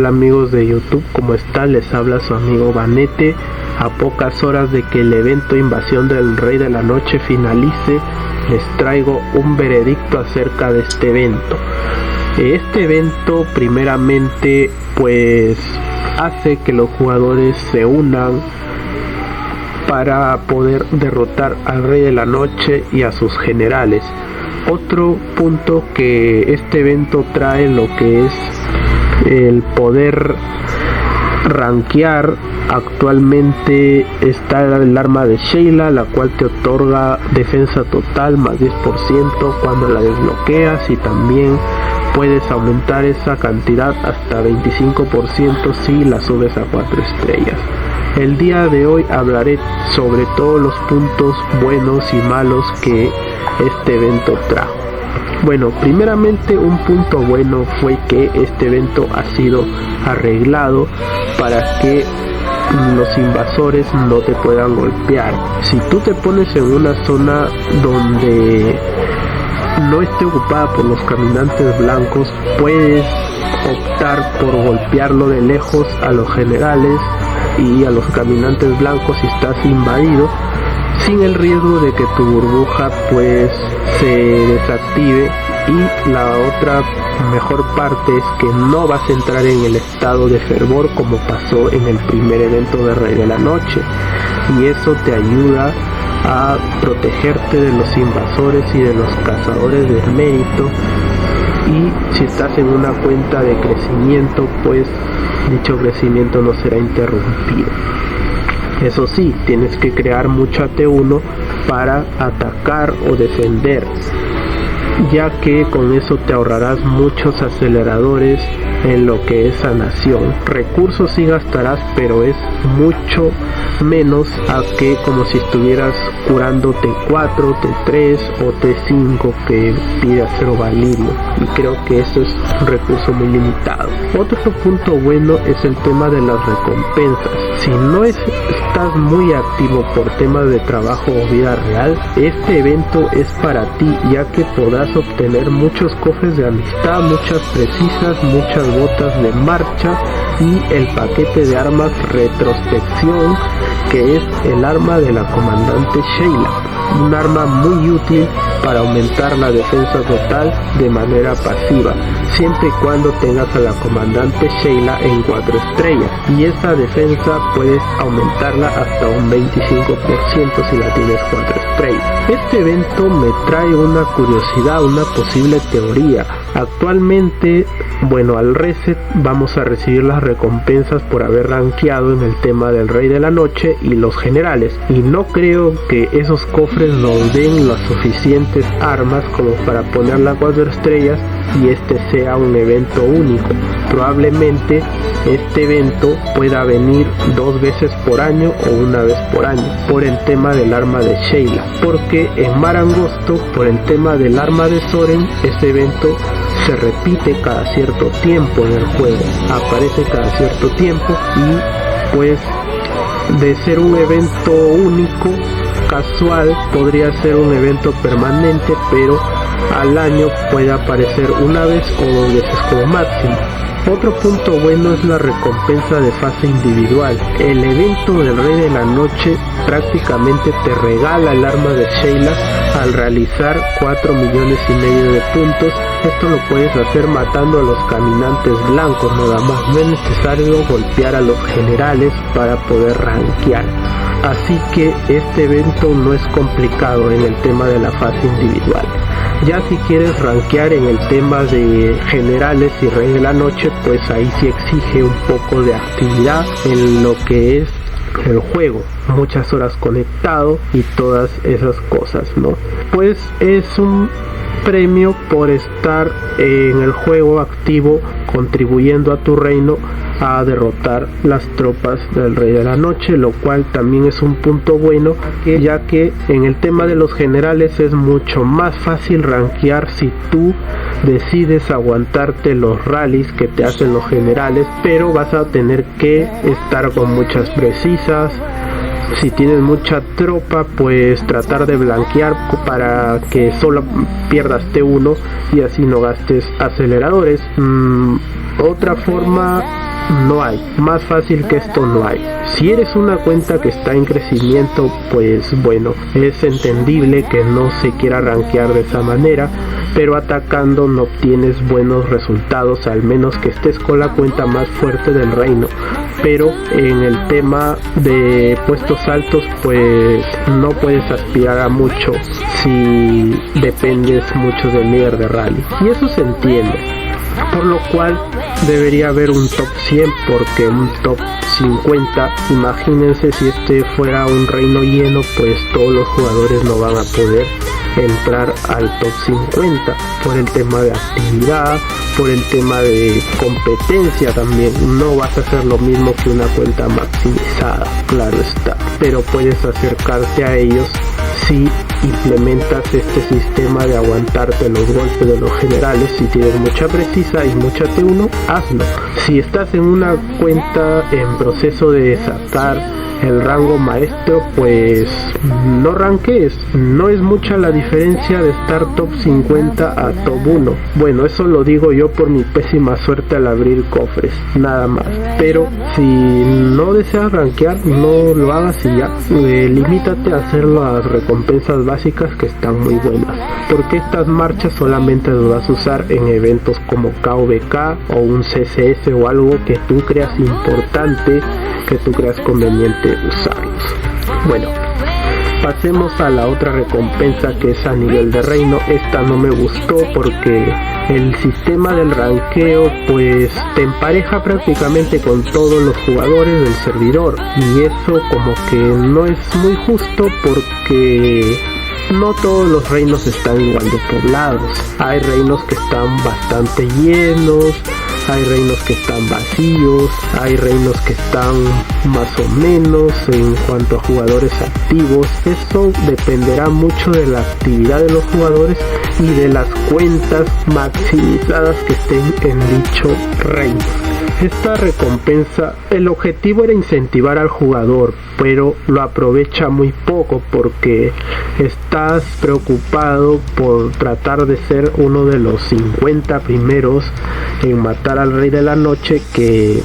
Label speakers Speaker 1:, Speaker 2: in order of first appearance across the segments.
Speaker 1: Hola amigos de YouTube, ¿cómo están? Les habla su amigo Vanete. A pocas horas de que el evento Invasión del Rey de la Noche finalice, les traigo un veredicto acerca de este evento. Este evento primeramente pues hace que los jugadores se unan para poder derrotar al Rey de la Noche y a sus generales. Otro punto que este evento trae lo que es el poder rankear. Actualmente está el arma de Sheila, la cual te otorga defensa total más 10% cuando la desbloqueas, y también puedes aumentar esa cantidad hasta 25% si la subes a 4 estrellas. El día de hoy hablaré sobre todos los puntos buenos y malos que este evento trajo. Bueno, primeramente un punto bueno fue que este evento ha sido arreglado para que los invasores no te puedan golpear. Si tú te pones en una zona donde no esté ocupada por los caminantes blancos, puedes optar por golpearlo de lejos a los generales y a los caminantes blancos si estás invadido, sin el riesgo de que tu burbuja pues se desactive. Y la otra mejor parte es que no vas a entrar en el estado de fervor como pasó en el primer evento de Rey de la Noche, y eso te ayuda a protegerte de los invasores y de los cazadores del mérito. Y si estás en una cuenta de crecimiento, pues dicho crecimiento no será interrumpido. Eso sí, tienes que crear mucho AT1 para atacar o defender, ya que con eso te ahorrarás muchos aceleradores en lo que es sanación. Recursos sí gastarás, pero es mucho menos a que como si estuvieras curando T4, T3 o T5 que pide acero valirio, y creo que eso es un recurso muy limitado. Otro punto bueno es el tema de las recompensas. Si no estás muy activo por temas de trabajo o vida real, este evento es para ti, ya que podrás obtener muchos cofres de amistad, muchas precisas, muchas botas de marcha y el paquete de armas retrospección, que es el arma de la comandante Sheila, un arma muy útil para aumentar la defensa total de manera pasiva, siempre y cuando tengas a la comandante Sheila en 4 estrellas, y esa defensa puedes aumentarla hasta un 25% si la tienes 4 estrellas. Este evento me trae una curiosidad, una posible teoría. Actualmente, bueno, al reset vamos a recibir las recompensas por haber rankeado en el tema del Rey de la Noche y los generales, y no creo que esos cofres nos den las suficientes armas como para ponerla a 4 estrellas y este sea un evento único. Probablemente este evento pueda venir 2 veces por año o 1 vez por año por el tema del arma de Sheila, porque en Mar Angosto, por el tema del arma de Soren, este evento se repite cada cierto tiempo en el juego, aparece cada cierto tiempo, y pues de ser un evento único casual podría ser un evento permanente, pero al año puede aparecer 1 vez o 2 veces como máximo. Otro punto bueno es la recompensa de fase individual. El evento del Rey de la Noche prácticamente te regala el arma de Sheila al realizar 4,5 millones de puntos. Esto lo puedes hacer matando a los caminantes blancos nada más, no es necesario golpear a los generales para poder rankear. Así que este evento no es complicado en el tema de la fase individual. Ya si quieres rankear en el tema de generales y Rey de la Noche, pues ahí sí exige un poco de actividad en lo que es el juego, muchas horas conectado y todas esas cosas, ¿no? Pues es un premio por estar en el juego activo, contribuyendo a tu reino a derrotar las tropas del Rey de la Noche, lo cual también es un punto bueno, ya que en el tema de los generales es mucho más fácil rankear si tú decides aguantarte los rallies que te hacen los generales, pero vas a tener que estar con muchas precisas. Si tienes mucha tropa, pues tratar de blanquear para que solo pierdas T1 y así no gastes aceleradores. Otra forma no hay, más fácil que esto no hay. Si eres una cuenta que está en crecimiento, pues bueno, es entendible que no se quiera rankear de esa manera, pero atacando no obtienes buenos resultados, al menos que estés con la cuenta más fuerte del reino. Pero en el tema de puestos altos, pues no puedes aspirar a mucho si dependes mucho del líder de rally, y eso se entiende, por lo cual debería haber un top 100, porque un top 50, imagínense si este fuera un reino lleno, pues todos los jugadores no van a poder entrar al top 50 por el tema de actividad, por el tema de competencia también. No vas a hacer lo mismo que una cuenta maximizada, claro está, pero puedes acercarte a ellos si implementas este sistema de aguantarte los golpes de los generales. Si tienes mucha precisa y mucha T1, hazlo. Si estás en una cuenta en proceso de sacar el rango maestro, pues no ranquees. No es mucha la diferencia de estar top 50 a top 1. Bueno, eso lo digo yo por mi pésima suerte al abrir cofres, nada más. Pero si no deseas rankear, no lo hagas y ya. Limítate a hacer las recompensas básicas, que están muy buenas, porque estas marchas solamente las vas a usar en eventos como KVK o un CSS o algo que tú creas importante, que tú creas conveniente usarlos. Bueno, pasemos a la otra recompensa, que es a nivel de reino. Esta no me gustó porque el sistema del ranqueo pues te empareja prácticamente con todos los jugadores del servidor, y eso como que no es muy justo, porque no todos los reinos están igual de poblados. Hay reinos que están bastante llenos, hay reinos que están vacíos, hay reinos que están más o menos en cuanto a jugadores activos. Eso dependerá mucho de la actividad de los jugadores y de las cuentas maximizadas que estén en dicho reino. Esta recompensa, el objetivo era incentivar al jugador, pero lo aprovecha muy poco, porque estás preocupado por tratar de ser uno de los 50 primeros en matar al Rey de la Noche, que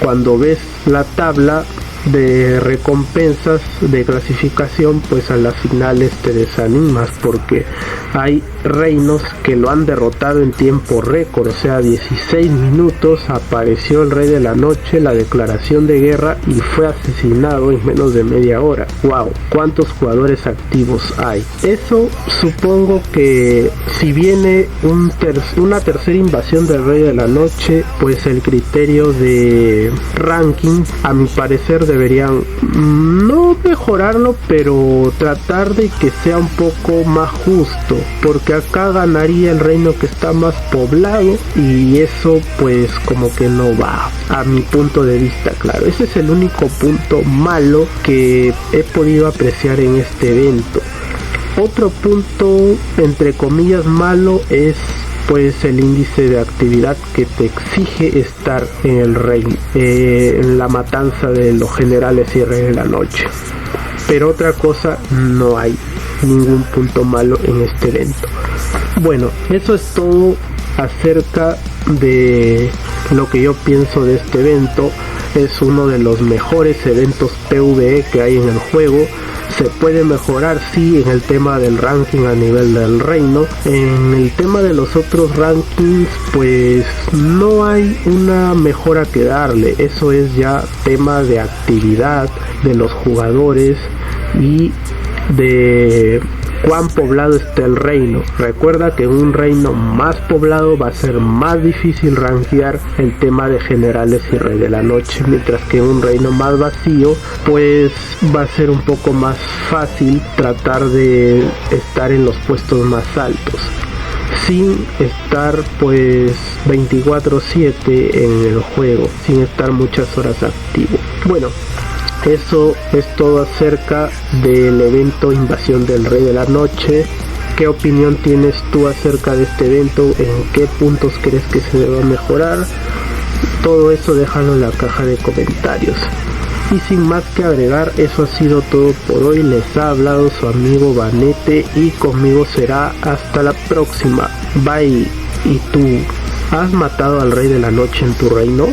Speaker 1: cuando ves la tabla de recompensas de clasificación, pues a las finales te desanimas, porque hay reinos que lo han derrotado en tiempo récord. O sea, 16 minutos apareció el Rey de la Noche, la declaración de guerra, y fue asesinado en menos de media hora. Wow, cuántos jugadores activos hay. Eso supongo que si viene una tercera invasión del Rey de la Noche, pues el criterio de ranking, a mi parecer, deberían no mejorarlo, pero tratar de que sea un poco más justo, porque acá ganaría el reino que está más poblado, y eso pues como que no va, a mi punto de vista. Claro, ese es el único punto malo que he podido apreciar en este evento. Otro punto entre comillas malo es pues el índice de actividad que te exige estar en el reino, en la matanza de los generales y Rey de la Noche. Pero otra cosa, no hay ningún punto malo en este evento. Bueno, eso es todo acerca de lo que yo pienso de este evento. Es uno de los mejores eventos PvE que hay en el juego. Se puede mejorar, sí, en el tema del ranking a nivel del reino. En el tema de los otros rankings, pues no hay una mejora que darle. Eso es ya tema de actividad de los jugadores y de cuán poblado está el reino. Recuerda que en un reino más poblado va a ser más difícil rankear el tema de generales y Rey de la Noche, mientras que en un reino más vacío pues va a ser un poco más fácil tratar de estar en los puestos más altos, sin estar pues 24/7 en el juego, sin estar muchas horas activo. Bueno, eso es todo acerca del evento Invasión del Rey de la Noche. ¿Qué opinión tienes tú acerca de este evento? ¿En qué puntos crees que se deba mejorar? Todo eso déjalo en la caja de comentarios. Y sin más que agregar, eso ha sido todo por hoy. Les ha hablado su amigo Vanete, y conmigo será hasta la próxima. Bye. ¿Y tú? ¿Has matado al Rey de la Noche en tu reino?